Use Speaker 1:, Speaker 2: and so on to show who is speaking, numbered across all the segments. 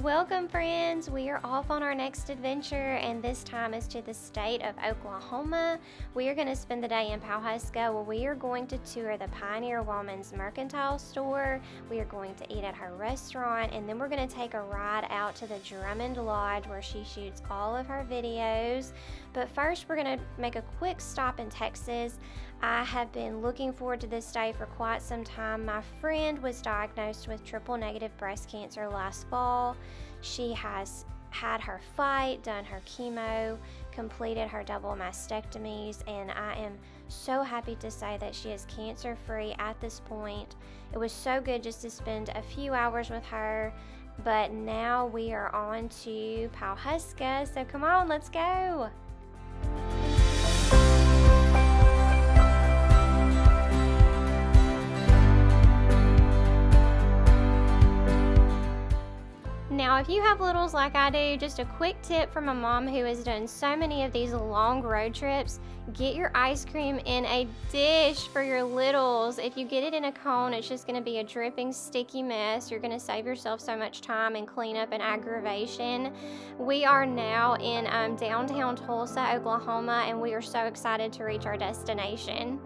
Speaker 1: Welcome, friends. We are off on our next adventure, and this time is to the state of Oklahoma. We are going to spend the day in Pawhuska, where we are going to tour the Pioneer Woman's mercantile store. We are going to eat at her restaurant, and then we're going to take a ride out to the Drummond Lodge, where she shoots all of her videos. But first, we're going to make a quick stop in Texas. I have been looking forward to this day for quite some time. My friend was diagnosed with triple-negative breast cancer last fall. She has had her fight, done her chemo, completed her double mastectomies, and I am so happy to say that she is cancer-free at this point. It was so good just to spend a few hours with her, but now we are on to Pawhuska, so come on, let's go! Now, if you have littles like I do, just a quick tip from a mom who has done so many of these long road trips: get your ice cream in a dish for your littles. If you get it in a cone, it's just going to be a dripping, sticky mess. You're going to save yourself so much time and cleanup and aggravation. We are now in downtown Tulsa, Oklahoma, and we are so excited to reach our destination.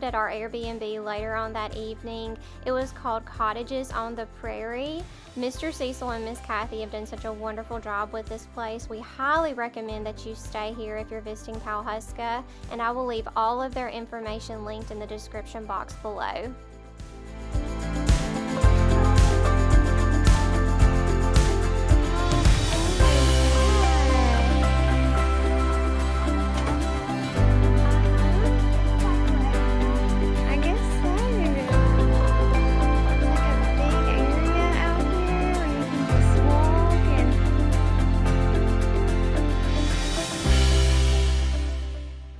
Speaker 1: At our Airbnb later on that evening. It was called Cottages on the Prairie. Mr. Cecil and Miss Kathy have done such a wonderful job with this place. We highly recommend that you stay here if you're visiting Pawhuska, and I will leave all of their information linked in the description box below.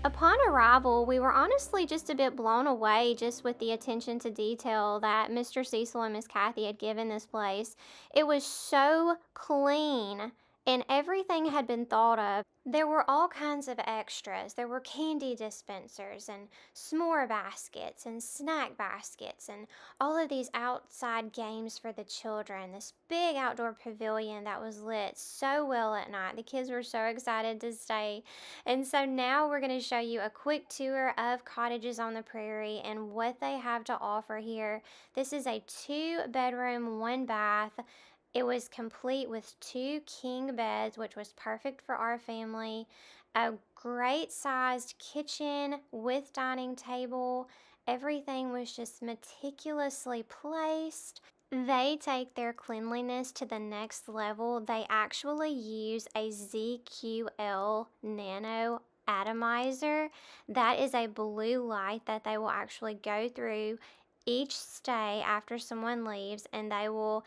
Speaker 1: Upon arrival, we were honestly just a bit blown away just with the attention to detail that Mr. Cecil and Miss Kathy had given this place. It was so clean, and everything had been thought of. There were all kinds of extras. There were candy dispensers and s'more baskets and snack baskets and all of these outside games for the children. This big outdoor pavilion that was lit so well at night. The kids were so excited to stay. And so now we're going to show you a quick tour of Cottages on the Prairie and what they have to offer here. This is a 2-bedroom, 1-bath. It was complete with 2 king beds, which was perfect for our family, a great sized kitchen with dining table. Everything was just meticulously placed. They take their cleanliness to the next level. They actually use a ZQL nano atomizer. That is a blue light that they will actually go through each stay after someone leaves, and they will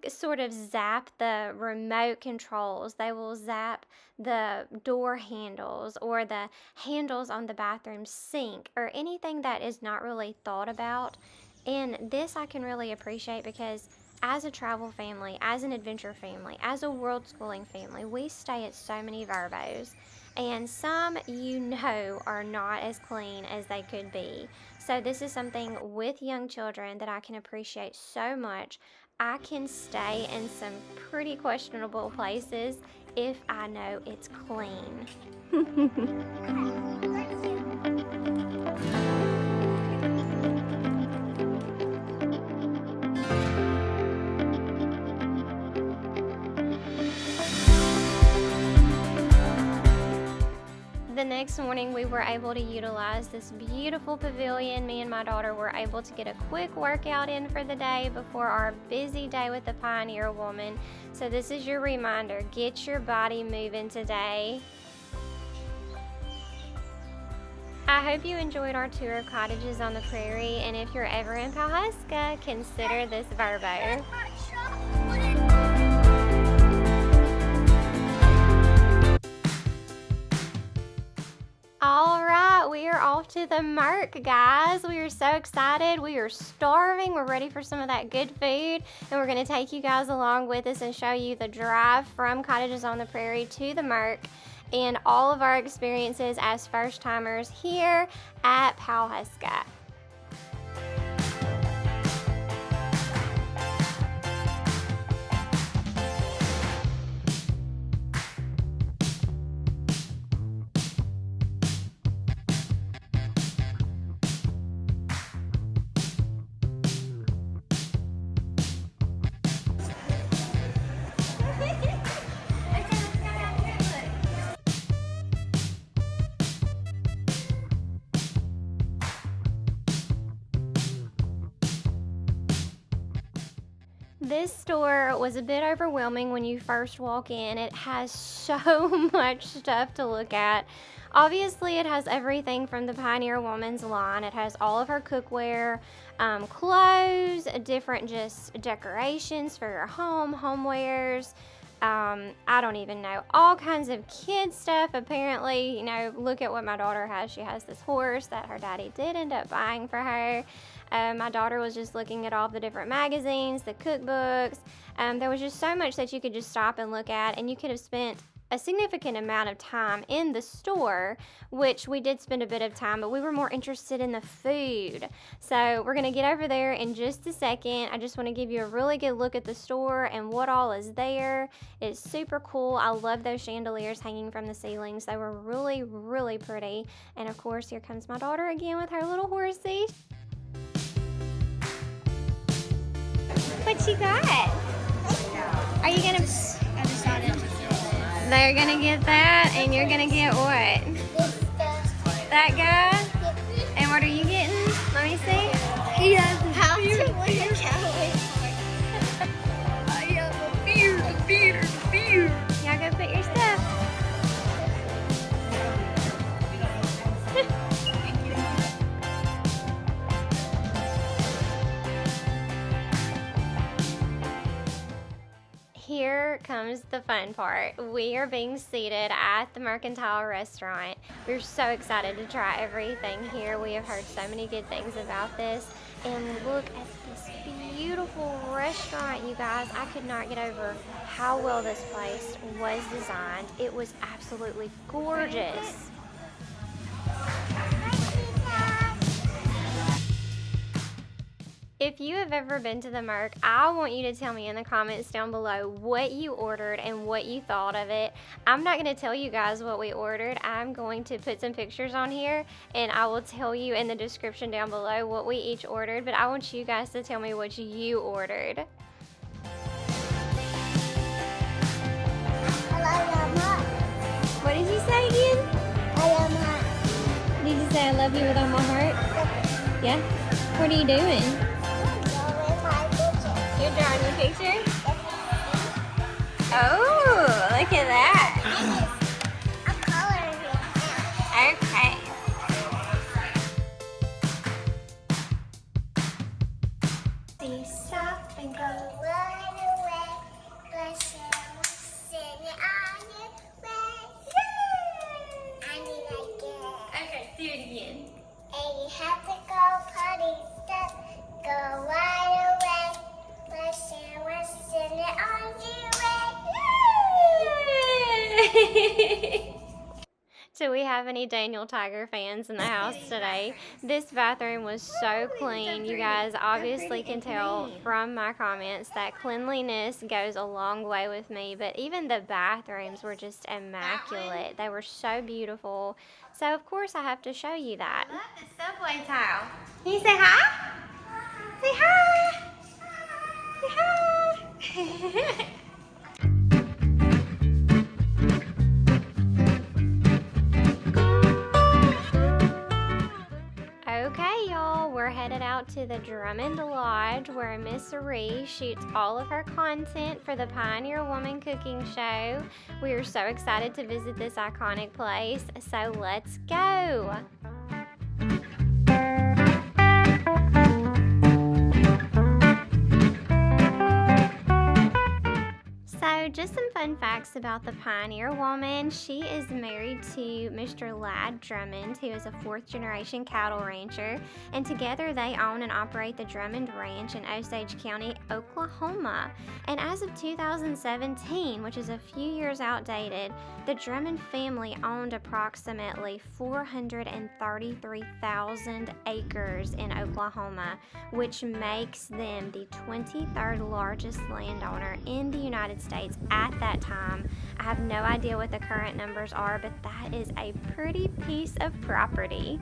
Speaker 1: sort of zap the remote controls. They will zap the door handles or the handles on the bathroom sink or anything that is not really thought about. And this I can really appreciate because as a travel family, as an adventure family, as a world schooling family, we stay at so many verbos, and some are not as clean as they could be. So this is something with young children that I can appreciate so much. I can stay in some pretty questionable places if I know it's clean. The next morning we were able to utilize this beautiful pavilion. Me and my daughter were able to get a quick workout in for the day before our busy day with the Pioneer Woman. So this is your reminder, get your body moving today. I hope you enjoyed our tour of Cottages on the Prairie, and if you're ever in Pawhuska, consider this Verbo. we are off to the MERC, guys. We are so excited. We are starving. We're ready for some of that good food, and we're going to take you guys along with us and show you the drive from Cottages on the Prairie to the MERC and all of our experiences as first-timers here at Pawhuska. This store was a bit overwhelming when you first walk in. It has so much stuff to look at. Obviously, it has everything from the Pioneer Woman's line. It has all of her cookware, clothes, different just decorations for your home, homewares. I don't even know, all kinds of kid stuff. Apparently, you know, look at what my daughter has. She has this horse that her daddy did end up buying for her. My daughter was just looking at all the different magazines, the cookbooks. There was just so much that you could just stop and look at, and you could have spent a significant amount of time in the store, which we did spend a bit of time, but we were more interested in the food. So we're gonna get over there in just a second. I just wanna give you a really good look at the store and what all is there. It's super cool. I love those chandeliers hanging from the ceilings. They were really, really pretty. And of course, here comes my daughter again with her little horsey. What you got? Are you gonna...
Speaker 2: I decided.
Speaker 1: They're gonna get that, and you're gonna get what? That guy? And what are you getting? Let me see.
Speaker 2: He has how to win a challenge. I have a beard.
Speaker 1: Y'all go put your stuff. Here comes the fun part. We are being seated at the Mercantile Restaurant. We're so excited to try everything here. We have heard so many good things about this. And look at this beautiful restaurant, you guys. I could not get over how well this place was designed. It was absolutely gorgeous. If you have ever been to the MERC, I want you to tell me in the comments down below what you ordered and what you thought of it. I'm not going to tell you guys what we ordered. I'm going to put some pictures on here, and I will tell you in the description down below what we each ordered, but I want you guys to tell me what you ordered. What did you say again? Did you say I love you with all my heart? Yeah? What are you doing? You're drawing your picture? Oh, look at that.
Speaker 2: I'm coloring it.
Speaker 1: Okay.
Speaker 2: Be soft and go right away. Bless you, sing it on your way. I need like it.
Speaker 1: Okay, do it again.
Speaker 2: And you have to go party stuff. Go right away. Bless you, sing it on your way.
Speaker 1: Do we have any Daniel Tiger fans in the house today? This bathroom was so clean. You guys obviously can tell from my comments that cleanliness goes a long way with me, but even the bathrooms were just immaculate. They were so beautiful. So of course I have to show you that. I love the subway tile. Can you say hi? Say hi! Say hi! Okay, y'all, we're headed out to the Drummond Lodge where Miss Ree shoots all of her content for the Pioneer Woman cooking show. We are so excited to visit this iconic place, so let's go. So just some fun facts about the Pioneer Woman. She is married to Mr. Ree Drummond, who is a fourth-generation cattle rancher, and together they own and operate the Drummond Ranch in Osage County, Oklahoma. And as of 2017, which is a few years outdated, the Drummond family owned approximately 433,000 acres in Oklahoma, which makes them the 23rd largest landowner in the United States at that time. I have no idea what the current numbers are, but that is a pretty piece of property.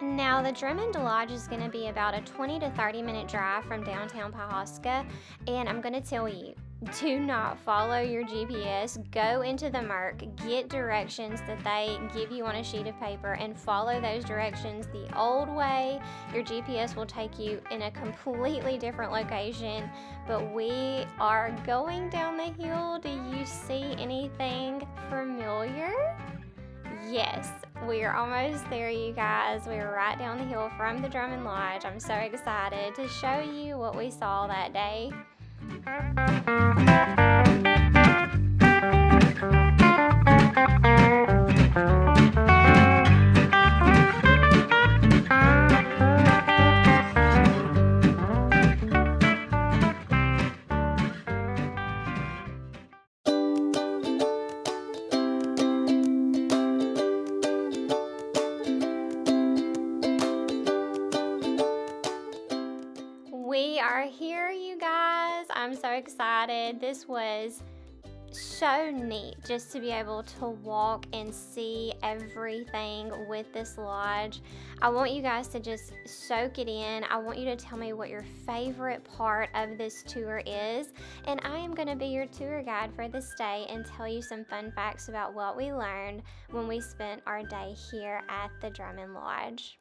Speaker 1: Now, the Drummond Lodge is going to be about a 20 to 30 minute drive from downtown Pawhuska, and I'm going to tell you, do not follow your GPS. Go into the MERC, get directions that they give you on a sheet of paper, and follow those directions the old way. Your GPS will take you in a completely different location, but we are going down the hill. Do you see anything familiar? Yes, we are almost there, you guys. We are right down the hill from the Drummond Lodge. I'm so excited to show you what we saw that day. We are here, you guys. I'm so excited. This was so neat just to be able to walk and see everything with this lodge. I want you guys to just soak it in. I want you to tell me what your favorite part of this tour is, and I am going to be your tour guide for this day and tell you some fun facts about what we learned when we spent our day here at the Drummond Lodge.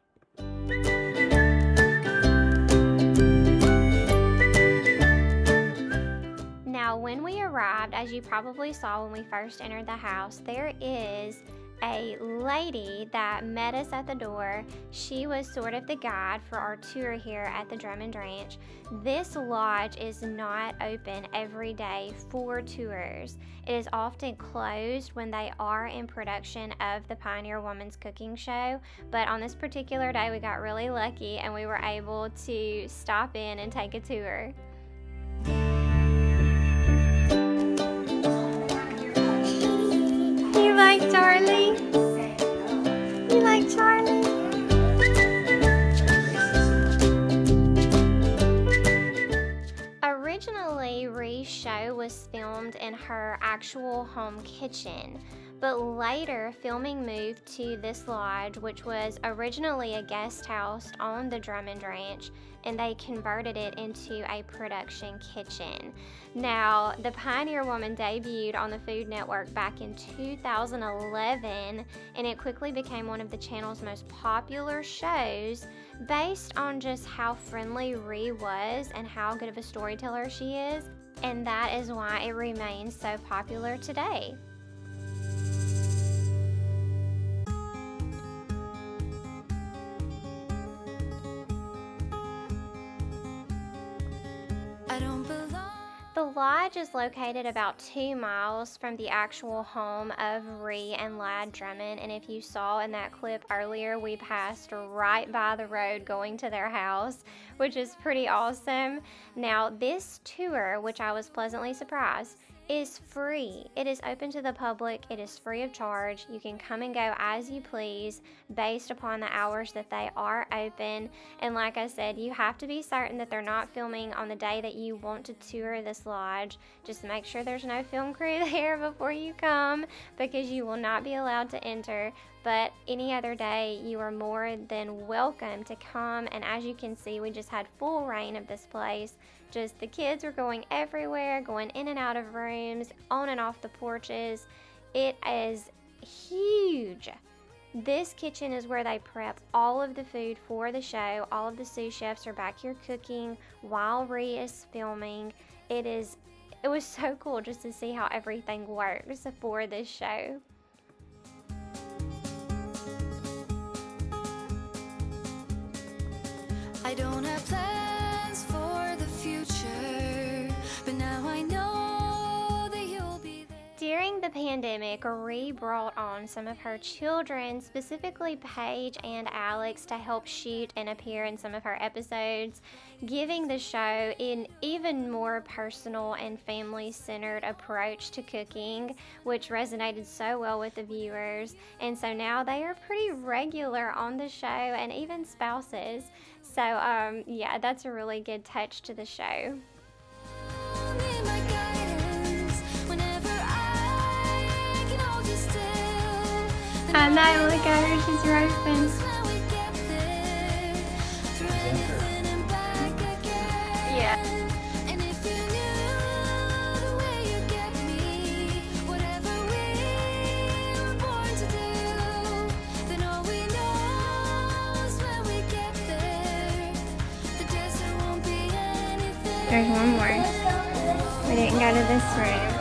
Speaker 1: Now, when we arrived, as you probably saw when we first entered the house, there is a lady that met us at the door. She was sort of the guide for our tour here at the Drummond Ranch. This lodge is not open every day for tours. It is often closed when they are in production of the Pioneer Woman's cooking show, but on this particular day we got really lucky and we were able to stop in and take a tour. You like Charlie? You like Charlie? Originally, Ree's show was filmed in her actual home kitchen, but later filming moved to this lodge, which was originally a guest house on the Drummond Ranch, and they converted it into a production kitchen. Now, the Pioneer Woman debuted on the Food Network back in 2011, and it quickly became one of the channel's most popular shows based on just how friendly Ree was and how good of a storyteller she is, and that is why it remains so popular today. The lodge is located about 2 miles from the actual home of Ree and Ree Drummond, and if you saw in that clip earlier, we passed right by the road going to their house, which is pretty awesome. Now, this tour, which I was pleasantly surprised, is free. It is open to the public. It is free of charge. You can come and go as you please based upon the hours that they are open. And like I said, you have to be certain that they're not filming on the day that you want to tour this lodge. Just make sure there's no film crew there before you come, because you will not be allowed to enter. But any other day, you are more than welcome to come. And as you can see, we just had full reign of this place. Just the kids were going everywhere, going in and out of rooms, on and off the porches. It is huge. This kitchen is where they prep all of the food for the show. All of the sous chefs are back here cooking while Ree is filming. It is it was so cool just to see how everything works for this show.
Speaker 3: I don't have plans for the future, but now I know that you'll be there.
Speaker 1: During the pandemic, Ree brought on some of her children, specifically Paige and Alex, to help shoot and appear in some of her episodes, giving the show an even more personal and family-centered approach to cooking, which resonated so well with the viewers. And so now they are pretty regular on the show, and even spouses. So yeah, that's a really good touch to the show.
Speaker 3: Need my guidance whenever I can hold you still.
Speaker 1: I know, look at her, she's roping.
Speaker 3: When we get there, through anything and back again.
Speaker 1: Yeah.
Speaker 3: And if you knew the way you get me, whatever we were born to do, then all we know is when we get there, the desert won't be anything.
Speaker 1: There's one more. We didn't go to this room.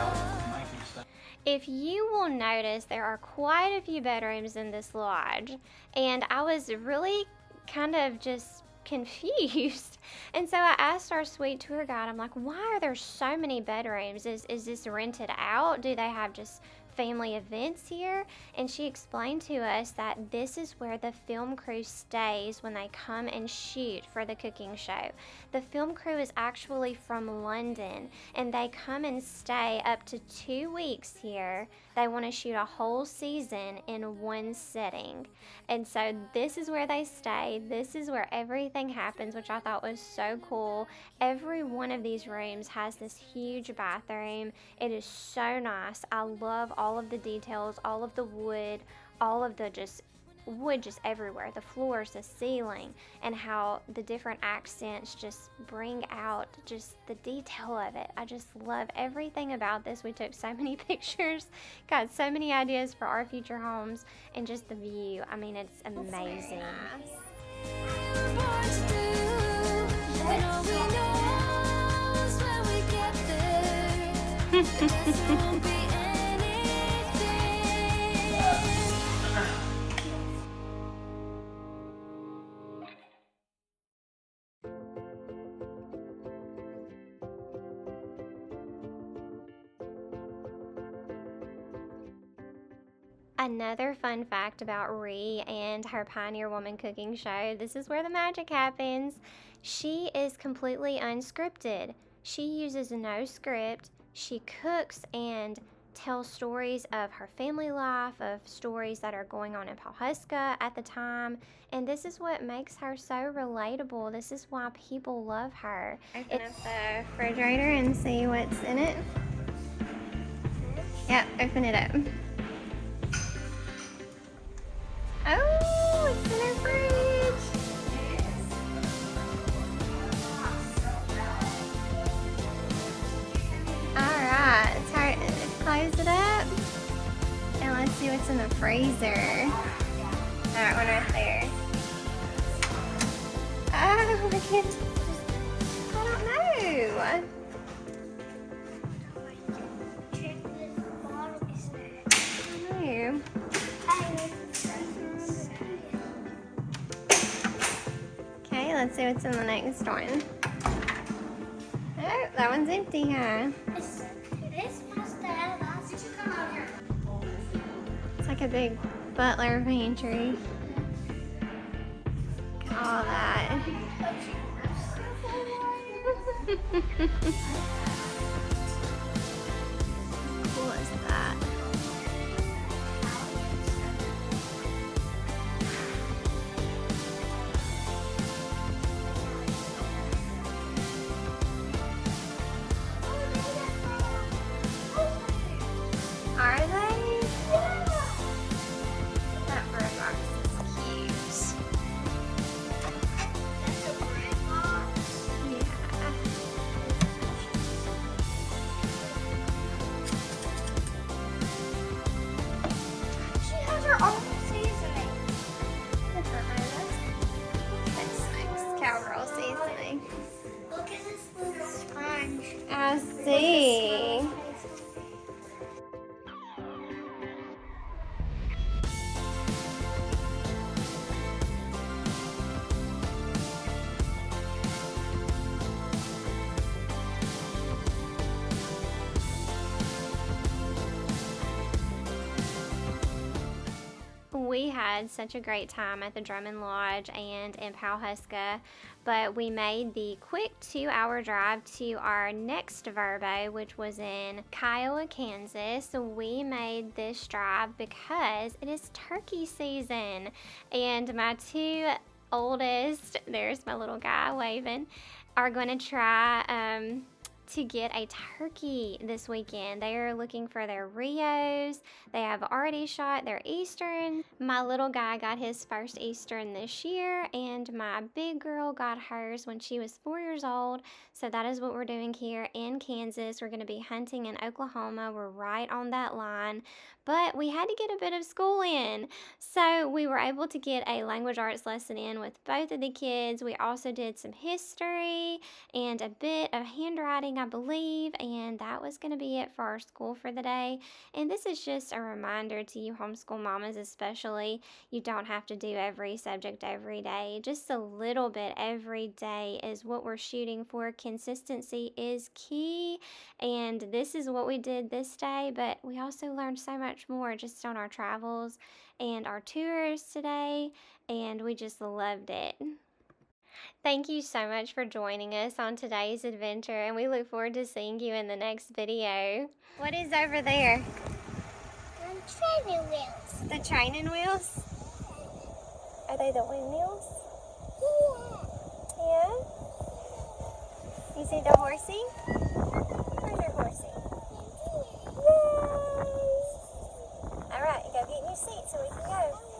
Speaker 1: If you will notice, there are quite a few bedrooms in this lodge, and I was really kind of just confused. And so I asked our sweet tour guide, I'm like, why are there so many bedrooms? Is this rented out? Do they have just family events here? And she explained to us that this is where the film crew stays when they come and shoot for the cooking show. The film crew is actually from London, and they come and stay up to 2 weeks here. They want to shoot a whole season in one setting. And so this is where they stay. This is where everything happens, which I thought was so cool. Every one of these rooms has this huge bathroom. It is so nice. I love all of the details, all of the wood, all of the wood just everywhere, the floors, the ceiling, and how the different accents just bring out just the detail of it. I just love everything about this. We took so many pictures, got so many ideas for our future homes, and just the view. I mean, it's amazing. Another fun fact about Ree and her Pioneer Woman cooking show, this is where the magic happens. She is completely unscripted. She uses no script. She cooks and tells stories of her family life, of stories that are going on in Pawhuska at the time, and this is what makes her so relatable. This is why people love her. Open up the refrigerator and see what's in it. Yep, open it up. Oh, it's in her fridge. Alright, close it up. And let's see what's in the freezer. That one right there. Oh, look at, I don't know. Okay, let's see what's in the next one. Oh, that one's empty, huh? It's like a big butler pantry. Look at all that. How cool is that? Are they? That bird box is cute. That's a bird box? Yeah. I see. We had such a great time at the Drummond Lodge and in Pawhuska, but we made the quick 2-hour drive to our next Verbo, which was in Kiowa, Kansas. We made this drive because it is turkey season, and my 2 oldest, there's my little guy waving, are going to try to get a turkey this weekend. They are looking for their Rios. They have already shot their Eastern. My little guy got his first Eastern this year, and my big girl got hers when she was 4 years old. So that is what we're doing here in Kansas. We're going to be hunting in Oklahoma. We're right on that line, but we had to get a bit of school in. So we were able to get a language arts lesson in with both of the kids. We also did some history and a bit of handwriting, I believe, and that was going to be it for our school for the day. And this is just a reminder to you homeschool mamas especially, you don't have to do every subject every day. Just a little bit every day is what we're shooting for. Consistency is key, and this is what we did this day, but we also learned so much more just on our travels and our tours today, and we just loved it. Thank you so much for joining us on today's adventure, and we look forward to seeing you in the next video. What is over there?
Speaker 2: Training wheels.
Speaker 1: The training wheels? Are they the windmills? Yeah? You see the horsey? Where's your horsey? Yay! Alright, go get in your seat so we can go.